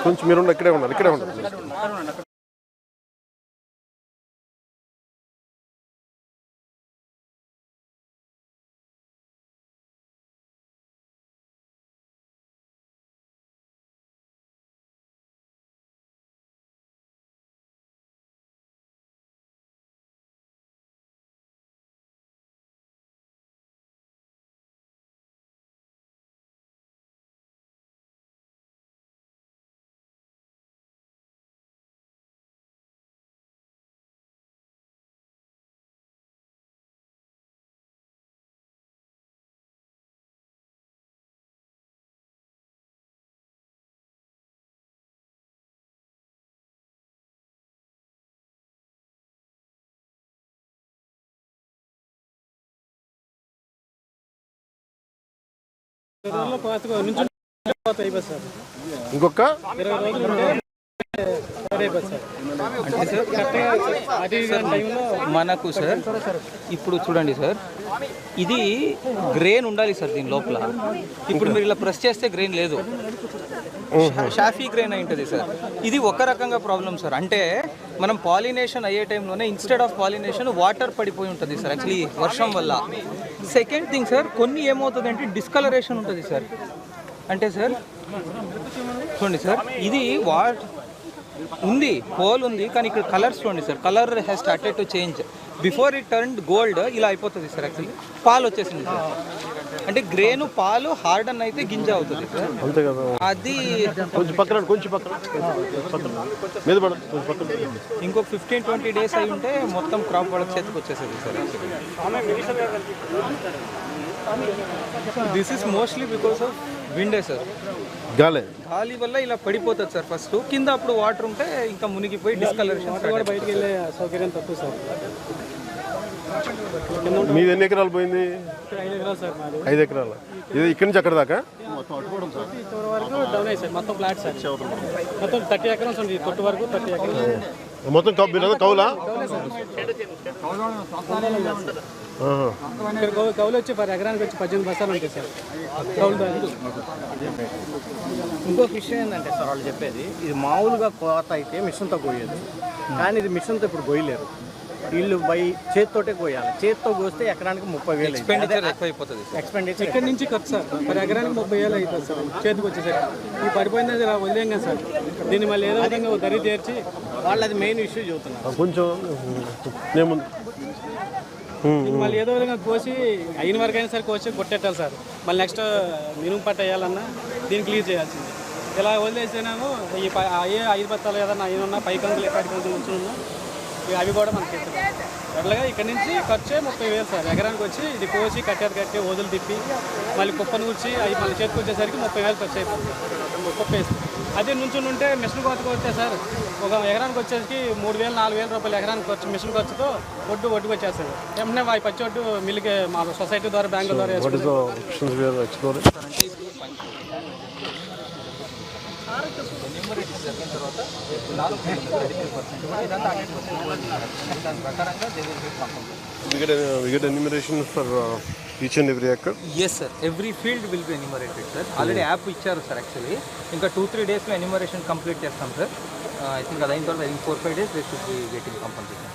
కొంచెం మీరు ఇక్కడే ఉండాలి. ఇంకొక మనకు సార్ ఇప్పుడు చూడండి సార్, ఇది గ్రెయిన్ ఉండాలి సార్ దీని లోపల. ఇప్పుడు మీరు ఇలా ప్రెస్ చేస్తే గ్రెయిన్ లేదు, షాఫీ గ్రెయిన్ అయి ఉంటుంది సార్. ఇది ఒక రకంగా ప్రాబ్లం సార్. అంటే మనం పాలినేషన్ అయ్యే టైంలోనే ఇన్స్టెడ్ ఆఫ్ పాలినేషన్ వాటర్ పడిపోయి ఉంటుంది సార్ యాక్చువల్లీ వర్షం వల్ల. సెకండ్ థింగ్ సార్, కొన్ని ఏమవుతుంది అంటే డిస్కలరేషన్ ఉంటుంది సార్. అంటే సార్ చూడండి సార్, ఇది ఉంది హోల్ ఉంది, కానీ ఇక్కడ కలర్స్ చూడండి sir, colour has started to change. Before it turn gold ఇలా అయిపోతుంది సార్ యాక్చువల్లీ. పాలు వచ్చేసింది సార్. అంటే గ్రేను పాలు హార్డన్ అయితే గింజ అవుతుంది సార్. అది ఇంకొక 15-20 డేస్ అయి ఉంటే మొత్తం క్రాప్ వాళ్ళకి చేతికి వచ్చేసేది sir. This is mostly because of విండే సార్. గాలి వల్ల ఇలా పడిపోతుంది సార్. ఫస్ట్ కింద అప్పుడు వాటర్ ఉంటే ఇంకా మునిగిపోయి డిస్కలరేషన్ కూడా బయటకు వెళ్ళే సౌకర్యం తక్కువ సార్. మీది ఎన్ని ఎకరాలు పోయింది? 5 ఎకరాలు సార్. 5 ఎకరాలు. ఇది ఇక్కడి నుంచి అక్కడ దాకా వరకు డౌన్ అయ్యి సార్. మొత్తం ఫ్లాట్ సార్. మొత్తం 30 ఎకరాలు ఉంది. కొట్టు వరకు 30 ఎకరాలు మొత్తం కౌలా. కౌలు వచ్చి ఎకరానికి వచ్చి 18 బస్తాలు ఉంటాయి సార్ కౌలు. ఇంకొక విషయం ఏంటంటే సార్ వాళ్ళు చెప్పేది, ఇది మామూలుగా కోత అయితే మిషన్తో కోయదు, కానీ ఇది మిషన్తో ఇప్పుడు కోయలేరు. వీళ్ళు చేతితోటే కోయాలి. చేతితో కోస్తే ఎకరానికి 30,000 ఎక్స్పెండిచర్ ఎక్కువైపోతుంది. ఎక్స్పెండిచర్ ఇక్కడ నుంచి ఖర్చు సార్ ఎకరానికి 30,000 అవుతుంది సార్ చేతికి వచ్చేసరికి. ఈ పడిపోయింది వదిలేం కదా సార్. దీన్ని మళ్ళీ ఏదో విధంగా దరి తీర్చి వాళ్ళు అది మెయిన్ ఇష్యూ చెబుతున్నారు. కొంచెం మళ్ళీ ఏదో విధంగా కోసి అయిన వరకు అయినా సరే కోసి కొట్టేట్టాలి సార్. మళ్ళీ నెక్స్ట్ మినుము పట్ట వేయాలన్నా దీన్ని క్లియర్ చేయాల్సింది. ఇలా వదిలేసేనాము ఈ 5 బత్తాలు ఏదన్నా అయినా పై కంకులు 10 కంకులు ఉంచున్నా అవి కూడా మనకి అట్లాగా ఇక్కడ నుంచి ఖర్చే 30,000 సార్. ఎకరానికి వచ్చి ఇది కోసి కట్టి వదులు తిప్పి మళ్ళీ కుప్పను కూర్చి అవి మళ్ళీ చేతికి వచ్చేసరికి 30,000 ఖర్చు అయిపోతుంది కుప్ప వేసి. అదే నుంచుని ఉంటే మిషన్ కోతకు వస్తే సార్ ఒక ఎకరానికి వచ్చేసరికి 3,000-4,000 రూపాయలు ఎకరానికి ఖర్చు మిషన్ ఖర్చుతో ఒడ్డుకు వచ్చేస్తుంది. ఏమన్నా అవి పచ్చి ఒడ్డు మిల్లుకి మా సొసైటీ ద్వారా బ్యాంకుల ద్వారా జరిగిన తర్వాత we get enumeration for each and every acre? Yes sir, every field will be enumerated sir. Already app ఇచ్చారు సార్ యాక్చువల్లీ. ఇంకా 2-3 డేస్లో ఎన్యూమరేషన్ కంప్లీట్ చేస్తాం సార్. ఐ థింక్ అది అయిన తర్వాత 4-5 days they should be getting compensation.